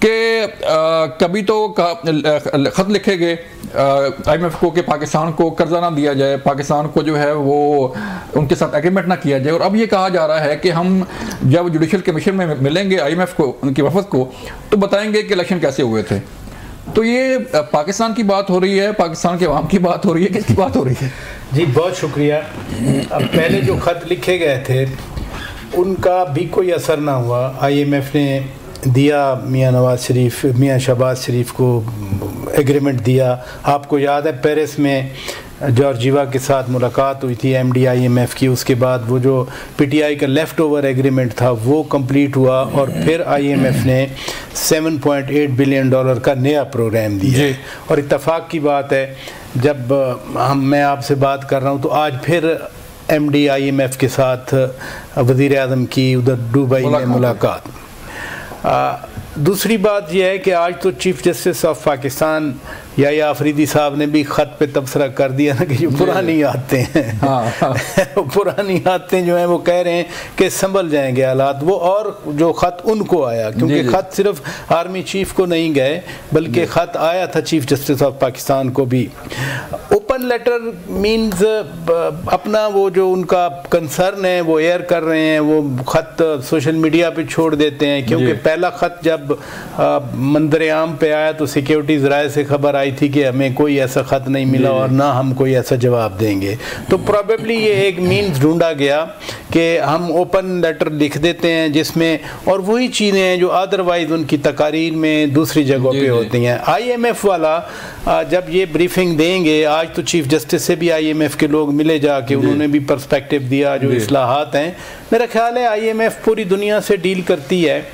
कि कभी तो ख़त लिखे गए IMF को कि पाकिस्तान को कर्जा ना दिया जाए, पाकिस्तान को जो है वो उनके साथ एग्रीमेंट ना किया जाए, और अब ये कहा जा रहा है कि हम जब जुडिशल कमीशन में मिलेंगे IMF को, उनकी वफद को, तो बताएंगे कि इलेक्शन कैसे हुए थे। तो ये पाकिस्तान की बात हो रही है, पाकिस्तान के अवाम की बात हो रही है, किसकी बात हो रही है? जी बहुत शुक्रिया। अब पहले जो ख़त लिखे गए थे उनका भी कोई असर ना हुआ। IMF ने दिया मियां नवाज शरीफ, मियां शहबाज शरीफ को एग्रीमेंट दिया। आपको याद है पेरिस में जॉर्जिया के साथ मुलाकात हुई थी MD IMF की, उसके बाद वो जो PTI का लेफ़्ट ओवर एग्रीमेंट था वो कंप्लीट हुआ, और फिर IMF ने $7.8 बिलियन का नया प्रोग्राम दिया। और इत्तेफाक की बात है, जब मैं आपसे बात कर रहा हूँ तो आज फिर MD IMF के साथ वज़ीर आज़म की उधर दुबई में मुलाकात। दूसरी बात यह है कि आज तो चीफ जस्टिस ऑफ पाकिस्तान या आफरीदी साहब ने भी ख़त पे तबसरा कर दिया ना कि जो पुरानी आते हैं पुरानी आते जो हैं वो कह रहे हैं कि संभल जाएंगे हालात वो। और जो ख़त उनको आया, क्योंकि ख़त सिर्फ आर्मी चीफ को नहीं गए बल्कि ख़त आया था चीफ जस्टिस ऑफ पाकिस्तान को भी। ओपन लेटर मीन्स अपना वो जो उनका कंसर्न है वो एयर कर रहे हैं, वो ख़त सोशल मीडिया पे छोड़ देते हैं, क्योंकि पहला ख़त जब मंजर आम पे आया तो सिक्योरिटी ज़राए से खबर आई थी कि हमें कोई ऐसा ख़त नहीं मिला और ना हम कोई ऐसा जवाब देंगे। तो प्रॉबेबली ये एक मीन्स ढूंढा गया कि हम ओपन लेटर लिख देते हैं जिसमें, और वही चीज़ें हैं जो अदरवाइज़ उनकी तकारीर में दूसरी जगहों पे होती हैं। IMF वाला जब ये ब्रीफिंग देंगे, आज तो चीफ जस्टिस से भी IMF के लोग मिले जाके, उन्होंने भी पर्सपेक्टिव दिया जो इस्लाहात हैं। मेरा ख्याल है IMF पूरी दुनिया से डील करती है,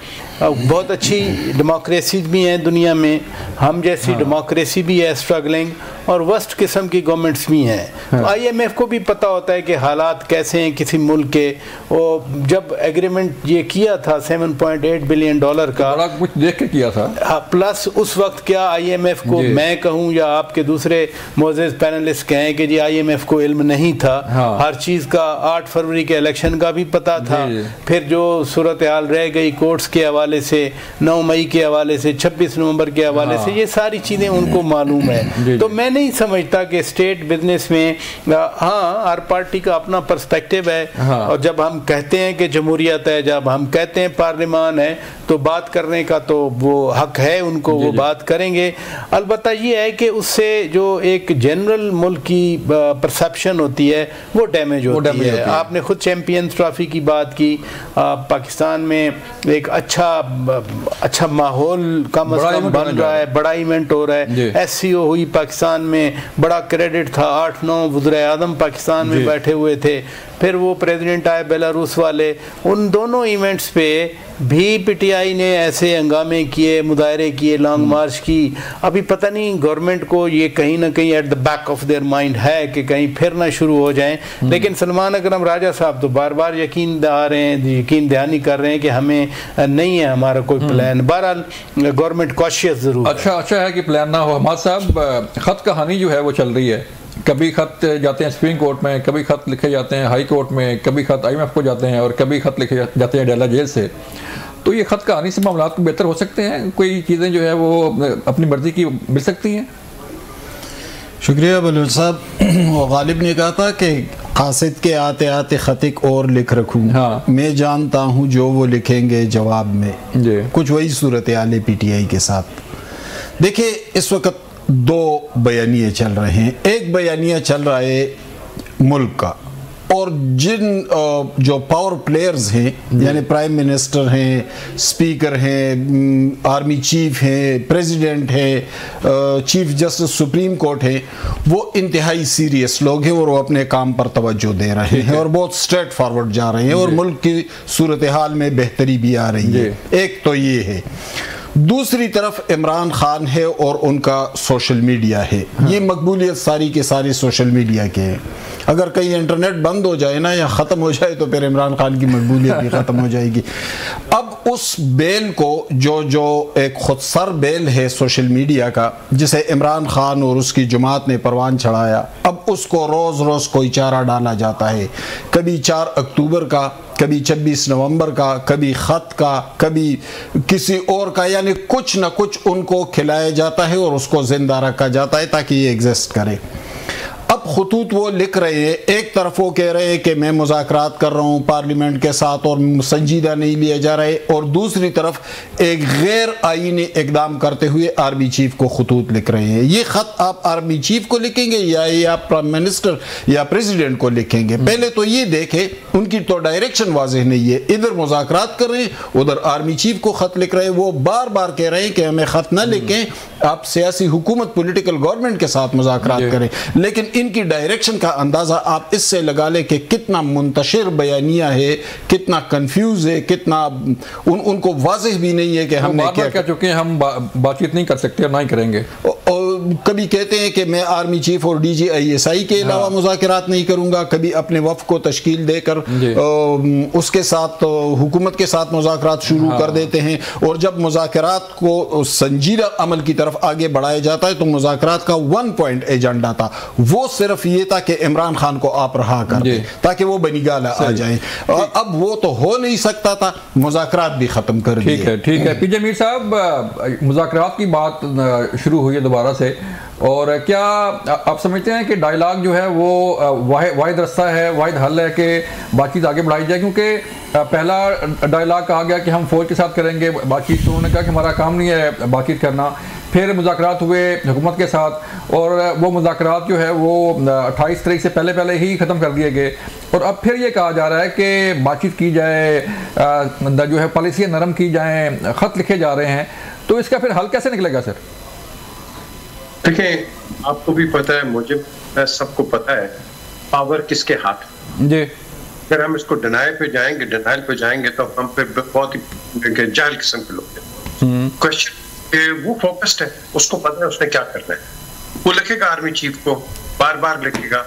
बहुत अच्छी डेमोक्रेसी भी हैं दुनिया में, हम जैसी डेमोक्रेसी भी है स्ट्रगलिंग, और वर्स्ट किस्म की गवर्नमेंट्स भी हैं। तो IMF को भी पता होता है कि हालात कैसे हैं किसी मुल्क के। और जब एग्रीमेंट ये किया था $7.8 बिलियन का, बड़ा कुछ देख के किया था। प्लस उस वक्त क्या IMF को मैं कहूँ या आपके दूसरे मोअज़्ज़ज़ पैनलिस्ट कहें कि जी IMF को इल्म नहीं था, हर चीज़ का 8 फरवरी के इलेक्शन का भी पता था, फिर जो सूरत हाल रह गई कोर्ट्स के हवाले से, 9 मई के हवाले से, 26 नवंबर के हवाले से, ये सारी चीज़ें उनको मालूम है। तो मैं नहीं समझता कि स्टेट बिजनेस में हर पार्टी का अपना पर्सपेक्टिव है, और जब हम कहते हैं कि जमहूरियत है, जब हम कहते हैं पार्लियामान है, तो बात करने का तो वो हक है उनको, वो बात करेंगे। अलबत्ता ये है कि उससे जो एक जनरल मुल्क की परसेप्शन होती है वो डैमेज होती है। आपने खुद चैंपियंस ट्रॉफी की बात की, पाकिस्तान में एक अच्छा माहौल कम अज़ कम बन रहा है, बड़ा इवेंट हो रहा है। SCO हुई पाकिस्तान में, बड़ा क्रेडिट था, 8-9 वज़ीर आज़म पाकिस्तान में बैठे हुए थे, फिर वो प्रेसिडेंट आए बेलारूस वाले। उन दोनों इवेंट्स पे भी PTI ने ऐसे हंगामे किए, मुजाहरे किए, लॉन्ग मार्च की। अभी पता नहीं गवर्नमेंट को ये कहीं ना कहीं at the back of their mind है कि कहीं फिर ना शुरू हो जाएं, लेकिन सलमान अकरम राजा साहब तो बार बार यकीन दहानी कर रहे हैं कि हमें नहीं है हमारा कोई प्लान। बहरहाल गवर्नमेंट कॉशियस जरूर। अच्छा है कि प्लान ना हो। हमारे साहब ख़त कहानी जो है वो चल रही है, कभी ख़त जाते हैं सुप्रीम कोर्ट में, कभी ख़त लिखे जाते हैं हाई कोर्ट में, कभी ख़त IMF को जाते हैं, और कभी ख़त लिखे जाते हैं डेला जेल से। तो ये ख़त कहानी से मामला को बेहतर हो सकते हैं, कोई चीज़ें जो है वो अपनी मर्ज़ी की मिल सकती हैं। शुक्रिया बलूच साहब। गालिब ने कहा था कि कासिद के आते आते ख़त एक और लिख रखूँ, मैं जानता हूँ जो वो लिखेंगे जवाब में। कुछ वही सूरत हाल है PTI के साथ। देखिए इस वक्त 2 बयानिए चल रहे हैं। एक बयानिया चल रहा है मुल्क का, और जिन जो पावर प्लेयर्स हैं, यानी प्राइम मिनिस्टर हैं, स्पीकर हैं, आर्मी चीफ हैं, प्रेसिडेंट हैं, चीफ जस्टिस सुप्रीम कोर्ट है, वो इंतहाई सीरियस लोग हैं और वो अपने काम पर तवज्जो दे रहे हैं और बहुत स्ट्रेट फॉरवर्ड जा रहे हैं, और मुल्क की सूरत हाल में बेहतरी भी आ रही है। एक तो ये है। दूसरी तरफ इमरान खान है और उनका सोशल मीडिया है। ये मकबूलियत सारी के सारी सोशल मीडिया के हैं। अगर कहीं इंटरनेट बंद हो जाए ना या ख़त्म हो जाए तो फिर इमरान खान की मकबूलियत भी ख़त्म हो जाएगी। अब उस बेल को जो एक खुदसर बेल है सोशल मीडिया का, जिसे इमरान खान और उसकी जमात ने परवान चढ़ाया, अब उसको रोज़ रोज़ कोई चारा डाला जाता है। कभी 4 अक्टूबर का, कभी 26 नवंबर का, कभी ख़त का, कभी किसी और का, यानी कुछ ना कुछ उनको खिलाया जाता है और उसको ज़िंदा रखा जाता है ताकि ये एग्जिस्ट करे। अब खतूत वो लिख रहे हैं, एक तरफ वो कह रहे हैं कि मैं मुज़ाकरात कर रहा हूँ पार्लियामेंट के साथ और संजीदा नहीं लिया जा रहा है, और दूसरी तरफ एक गैर आईनी इकदाम करते हुए आर्मी चीफ को खतूत लिख रहे हैं। ये ख़त आप आर्मी चीफ को लिखेंगे या ये आप प्राइम मिनिस्टर या प्रेसिडेंट को लिखेंगे? पहले तो ये देखें, उनकी तो डायरेक्शन वाज़ेह नहीं है। इधर मुज़ाकरात कर रहे हैं, उधर आर्मी चीफ को ख़त लिख रहे हैं। वो बार बार कह रहे हैं कि हमें ख़त ना लिखें, आप सियासी हुकूमत पॉलिटिकल गवर्नमेंट के साथ मुज़ाकरात करें, लेकिन इनकी डायरेक्शन का अंदाज़ा आप इससे लगा ले कि कितना मुंतशिर बयानिया है, कितना कंफ्यूज है, कितना उनको वाज़ेह भी नहीं है कि हम क्या कह चुके हैं, हम बातचीत नहीं कर सकते और ना ही करेंगे। कभी कहते हैं कि मैं आर्मी चीफ और डीजी ISI के अलावा मुज़ाकरात नहीं करूंगा, कभी अपने वफ़ को तश्कील देकर उसके साथ हुकूमत के साथ मुज़ाकरात शुरू कर देते हैं, और जब मुज़ाकरात को संजीदा अमल की तरफ आगे बढ़ाया जाता है तो मुज़ाकरात का 1 पॉइंट एजेंडा था, वो सिर्फ ये था कि इमरान खान को आप रहा कर दें ताकि वो बनीगाला आ जाए। अब वो तो हो नहीं सकता था, मुज़ाकरात भी ख़त्म कर दिए। ठीक है पीजे मीर साहब, मुज़ाकरात की बात शुरू हुई है दोबारा से, और क्या आप समझते हैं कि डायलॉग जो है वो वाहिद रास्ता है, वाहिद हल है कि बातचीत आगे बढ़ाई जाए? क्योंकि पहला डायलॉग कहा गया कि हम फौज के साथ करेंगे बातचीत, तो उन्होंने कहा कि हमारा काम नहीं है बातचीत करना। फिर मुज़ाकरात हुए हुकूमत के साथ, और वो मुज़ाकरात जो है वो 28 तारीख से पहले ही ख़त्म कर दिए गए, और अब फिर ये कहा जा रहा है कि बातचीत की जाए, जो है पॉलिसी नरम की जाए, ख़त लिखे जा रहे हैं, तो इसका फिर हल कैसे निकलेगा सर? देखिए, आपको भी पता है, मुझे सबको पता है, पावर किसके हाथ जी। अगर हम इसको डिनाइल पे जाएंगे तो हम फिर बहुत ही जाहिल किस्म के लोग हैं। क्वेश्चन वो फोकस्ड है, उसको पता है उसने क्या करना है, वो लिखेगा आर्मी चीफ को, बार बार लिखेगा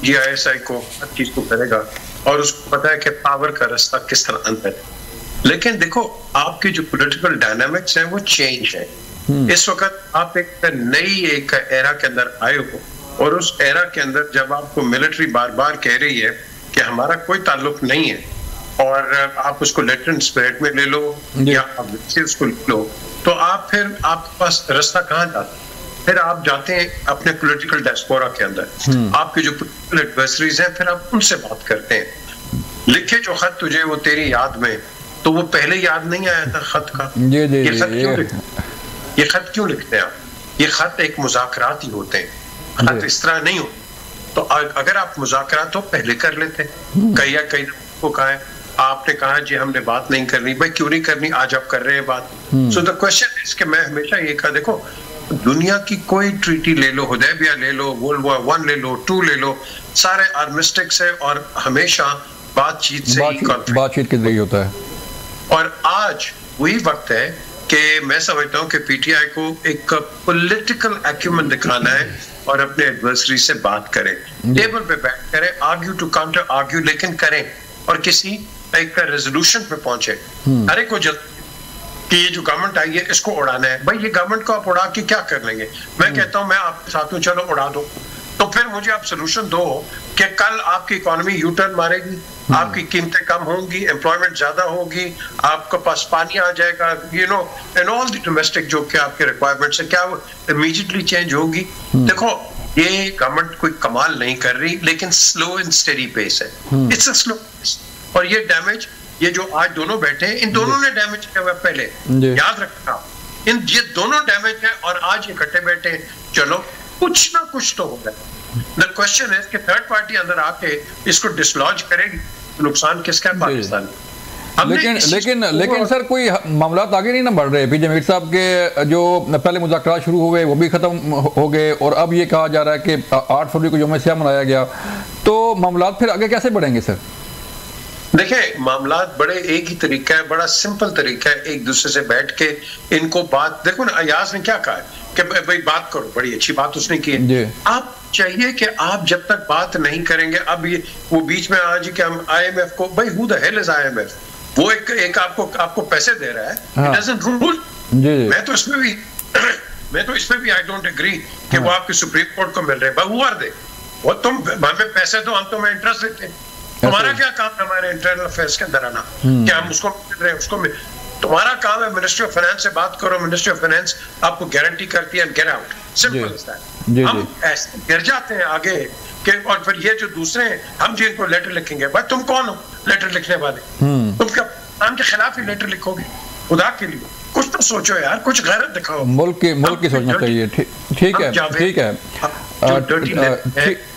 GISI को, हर चीज को करेगा, और उसको पता है कि पावर का रास्ता किस तरह अंदर है। लेकिन देखो, आपकी जो पॉलिटिकल डायनामिक्स है वो चेंज है। इस वक्त आप एक नई एरा के अंदर आए हो, और उस एरा के अंदर जब आपको मिलिट्री बार बार कह रही है कि हमारा कोई ताल्लुक नहीं है, और आप उसको लेटरेंट स्पिरिट में ले लो या आप उसको ले लो, तो आप फिर आपके पास रास्ता कहाँ जाता है? फिर आप जाते हैं अपने पॉलिटिकल डायस्पोरा के अंदर, आपके जो पॉलिटिकल एडवर्सरीज हैं, फिर आप उनसे बात करते हैं। लिखे जो खत तुझे वो तेरी याद में, तो वो पहले याद नहीं आया था खत का? ये खत क्यों लिखते हैं आप? ये खत एक मुज़ाकरात ही होते हैं, खत इस तरह नहीं होते। तो अगर आप मुज़ाकरात तो पहले कर लेते, कई को कहा है, आपने कहा जी हमने बात नहीं करनी, भाई क्यों नहीं करनी, आज आप कर रहे हैं बात। सो द क्वेश्चन इज कि मैं हमेशा ये कहा, देखो दुनिया की कोई ट्रीटी ले लो, हुदैबिया ले लो, वर्ल्ड वॉर 1 ले लो, 2 ले लो, सारे आर्मिस्टिक्स है, और हमेशा बातचीत से बातचीत के जरिए होता है। और आज वही वक्त है कि मैं समझता हूँ कि PTI को एक पॉलिटिकल एक्यूमेंट दिखाना है और अपने एडवर्सरी से बात करें, टेबल पे बैठ करें, आर्ग्यू टू काउंटर आर्ग्यू, लेकिन करें और किसी एक रेजोल्यूशन पे पहुंचे। हर एक को कि ये जो गवर्नमेंट आई है इसको उड़ाना है, भाई ये गवर्नमेंट को आप उड़ा के क्या कर लेंगे? मैं कहता हूँ मैं आपके साथ हूँ, चलो उड़ा दो, तो फिर मुझे आप सोल्यूशन दो कि कल आपकी इकोनॉमी यू टर्न मारेगी, आपकी कीमतें कम होंगी, एम्प्लॉयमेंट ज्यादा होगी, आपके पास पानी आ जाएगा, you know, and all the domestic जो कि आपके रिक्वायरमेंट्स है, क्या वो इमीडिएटली चेंज होगी? देखो, ये गवर्नमेंट कोई कमाल नहीं कर रही, लेकिन स्लो एंड स्टेडी पेस है, इट्स अ स्लो पेस। और ये डैमेज, ये जो आज दोनों बैठे हैं, इन दोनों ने डैमेज किया हुआ पहले, याद रखना, ये दोनों डैमेज है, और आज इकट्ठे बैठे हैं, चलो कुछ ना कुछ तो होगा। द क्वेश्चन है कि थर्ड पार्टी अंदर आके इसको डिसलॉज करेगी, नुकसान किसका है? पाकिस्तान। लेकिन सर कोई मामला आगे नहीं ना बढ़ रहे। पीजे मीर साहब के जो पहले मुज़ाकरात शुरू हुए वो भी खत्म हो गए, और अब ये कहा जा रहा है कि 8 फरवरी को यौम सियाह मनाया गया, तो मामला फिर आगे कैसे बढ़ेंगे सर? देखिए, मामला बड़े एक ही तरीका है, बड़ा सिंपल तरीका है, एक दूसरे से बैठ के इनको बात, देखो ना, अयाज ने क्या कहा है कि भाई बात करो, बड़ी अच्छी बात उसने की है। आप चाहिए कि आप जब तक बात नहीं करेंगे, अब ये वो बीच में आज कि हम IMF को, भाई who the hell is IMF? वो एक आपको पैसे दे रहा है, इट डजंट रूल। मैं तो इसमें भी आई डोंट एग्री कि वो आपके सुप्रीम कोर्ट को मिल रहे हैं, हु आर दे? वो तुम हमें पैसे दो, हम तुम्हें इंटरेस्ट देते हैं। तुम्हारा क्या काम है हमारे इंटरनल अफेयर्स के अंदर आना? क्या हम उसको मिल रहे हैं? उसको तुम्हारा काम है मिनिस्ट्री ऑफ फाइनेंस से बात करो, मिनिस्ट्री ऑफ फाइनेंस आपको गारंटी करती है, get out, simple is that. हम ऐसे गिर जाते हैं आगे कि, और फिर ये जो दूसरे हैं हम जिनको लेटर लिखेंगे, भाई तुम कौन हो लेटर लिखने वाले? तुम क्या नाम के खिलाफ ही लेटर लिखोगे? खुदा के लिए कुछ तो सोचो यार, कुछ गैरत दिखाओ। मुल्क की सोचना चाहिए। ठीक है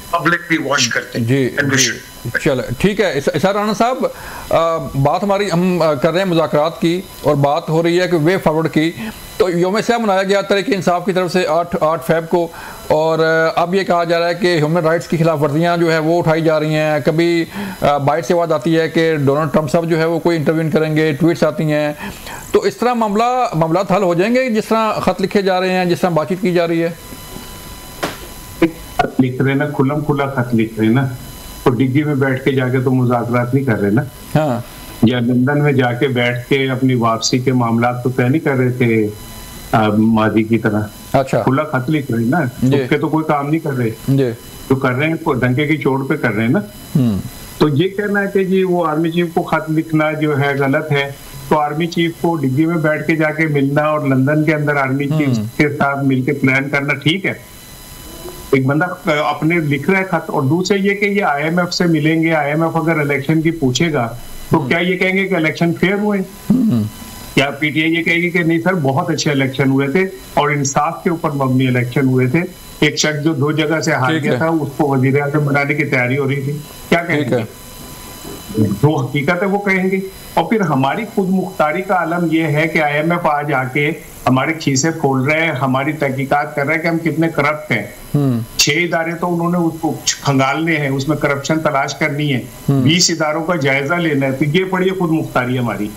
पब्लिक भी वॉश करते हैं जी। चलो ठीक है इसार राणा साहब, बात हमारी हम कर रहे हैं मुज़ाकरात की और बात हो रही है कि वे फॉरवर्ड की। तो यौम स्याह मनाया गया तहरीक इंसाफ की तरफ से 8 फेब को, और अब ये कहा जा रहा है कि ह्यूमन राइट्स की खिलाफ वर्जियाँ जो है वो उठाई जा रही हैं। कभी बाइट से आवाज़ आती है कि डोनाल्ड ट्रंप साहब जो है वो कोई इंटरव्यून करेंगे, ट्वीट्स आती हैं। तो इस तरह मामला हल हो जाएंगे जिस तरह ख़त लिखे जा रहे हैं, जिस तरह बातचीत की जा रही है? लिख रहे ना, खुल्लम खुला खत लिख रहे ना, तो डिग्गी में बैठ के जाके तो मुज़ाकरात नहीं कर रहे ना। हाँ। या लंदन में जाके बैठ के अपनी वापसी के मामला तो तय नहीं कर रहे थे मादी की तरह। अच्छा। खुला खत लिख रहे ना, उसके तो कोई काम नहीं कर रहे जो कर रहे हैं डंके की चोट पे कर रहे हैं ना। तो ये कहना है कि जी वो आर्मी चीफ को खत लिखना जो है गलत है, तो आर्मी चीफ को डिग्गी में बैठ के जाके मिलना और लंदन के अंदर आर्मी चीफ के साथ मिलकर प्लान करना ठीक है। एक बंदा अपने लिख रहा है खत, और दूसरे ये कि ये IMF से मिलेंगे, IMF अगर इलेक्शन की पूछेगा तो क्या ये कहेंगे कि इलेक्शन फेयर हुए? क्या PTI ये कहेगी कि नहीं सर बहुत अच्छे इलेक्शन हुए थे और इंसाफ के ऊपर मबनी इलेक्शन हुए थे, एक शख्स जो 2 जगह से हार गया था उसको वजीर आज़म बनाने की तैयारी हो रही थी? क्या कहेंगे? जो हकीकत है वो कहेंगे। और फिर हमारी खुद मुख्तारी का आलम यह है कि IMF आज आके हमारे खीसे खोल रहे हैं, हमारी तहकीकात कर रहे हैं कि हम कितने करप्ट हैं। 6 इदारे तो उन्होंने उसको खंगालने हैं, उसमें करप्शन तलाश करनी है, 20 इदारों का जायजा लेना है। तो ये पढ़िए खुद मुख्तारी हमारी।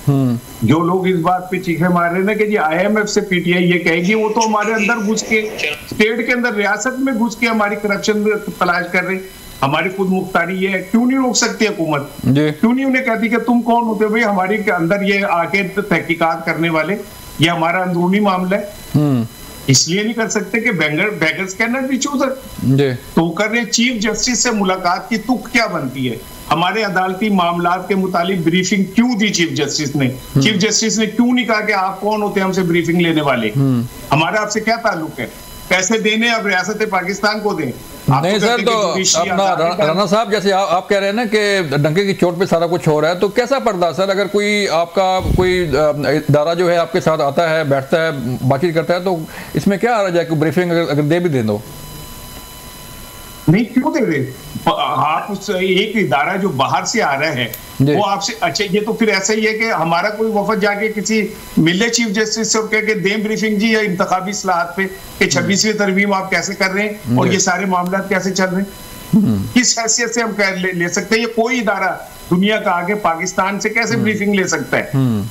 जो लोग इस बात पे चीखे मार रहे हैं कि जी IMF से PTI ये कहेगी, वो तो हमारे अंदर घुस के, स्टेट के अंदर, रियासत में घुस के हमारी करप्शन तलाश कर रहे। हमारी खुद मुख्तारी ये है, क्यों नहीं रोक सकती हुकूमत? क्यों नहीं उन्हें कहती कि तुम कौन होते भाई हमारे के अंदर ये आके तहकीकात करने वाले? ये हमारा अंदरूनी मामला है, इसलिए नहीं कर सकते कि बेगर्स कैन बी चूजर। तो कर रहे चीफ जस्टिस से मुलाकात की तुक क्या बनती है? हमारे अदालती मामलात के मुतालिक ब्रीफिंग क्यों दी चीफ जस्टिस ने? चीफ जस्टिस ने क्यों नहीं कहा कि आप कौन होते हैं हमसे ब्रीफिंग लेने वाले? हमारा आपसे क्या ताल्लुक है? पैसे देने अब रियासत पाकिस्तान को दें? नहीं सर, तो अपना राणा साहब जैसे आप कह रहे हैं ना कि डंके की चोट पे सारा कुछ हो रहा है, तो कैसा पर्दा सर? अगर कोई आपका कोई इदारा जो है आपके साथ आता है, बैठता है, बातचीत करता है, तो इसमें क्या आ रहा है कि ब्रीफिंग अगर दे भी दे दो? नहीं क्यों दे रहे? आप उस एक इदारा जो बाहर से आ रहा है वो आपसे, अच्छा ये तो फिर ऐसा ही है कि हमारा कोई वफद जाके किसी मिले चीफ जस्टिस से और कह के दें ब्रीफिंग जी या इंतखाबी इस्लाहात पे कि 26वीं तरमीम आप कैसे कर रहे हैं और ये सारे मामला कैसे चल रहे हैं? किस हैसियत से हम ले सकते हैं? ये कोई इदारा दुनिया का आगे पाकिस्तान से कैसे ब्रीफिंग ले सकता है?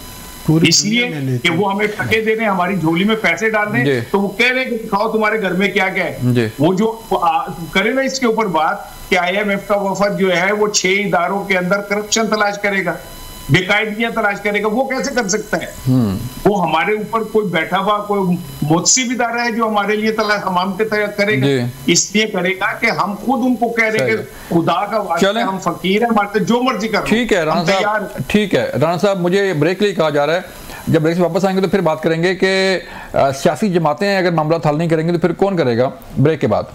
इसलिए कि वो हमें टके दे रहे हैं, हमारी झोली में पैसे डाल रहे हैं, तो वो कह रहे हैं कि दिखाओ तुम्हारे घर में क्या क्या है। वो जो करे ना इसके ऊपर बात कि IMF का वफद जो है वो 6 इदारों के अंदर करप्शन तलाश करेगा, बेकायदगियां तलाश करेगा, वो कैसे कर सकता है? वो हमारे ऊपर कोई बैठा हुआ कोई मुत्सिब इदारा है जो हमारे लिए तलाश हम पे करेगा? इसलिए करेगा कि हम खुद उनको कह रहे हैं कि खुदा का वास्ता हम फकीर है, हमारे जो मर्जी कर। ठीक है राणा साहब, ठीक है राणा साहब, मुझे ब्रेक लिए कहा जा रहा है, जब ब्रेक से वापस आएंगे तो फिर बात करेंगे कि सियासी जमातें अगर मामला हल नहीं करेंगे तो फिर कौन करेगा? ब्रेक के बाद।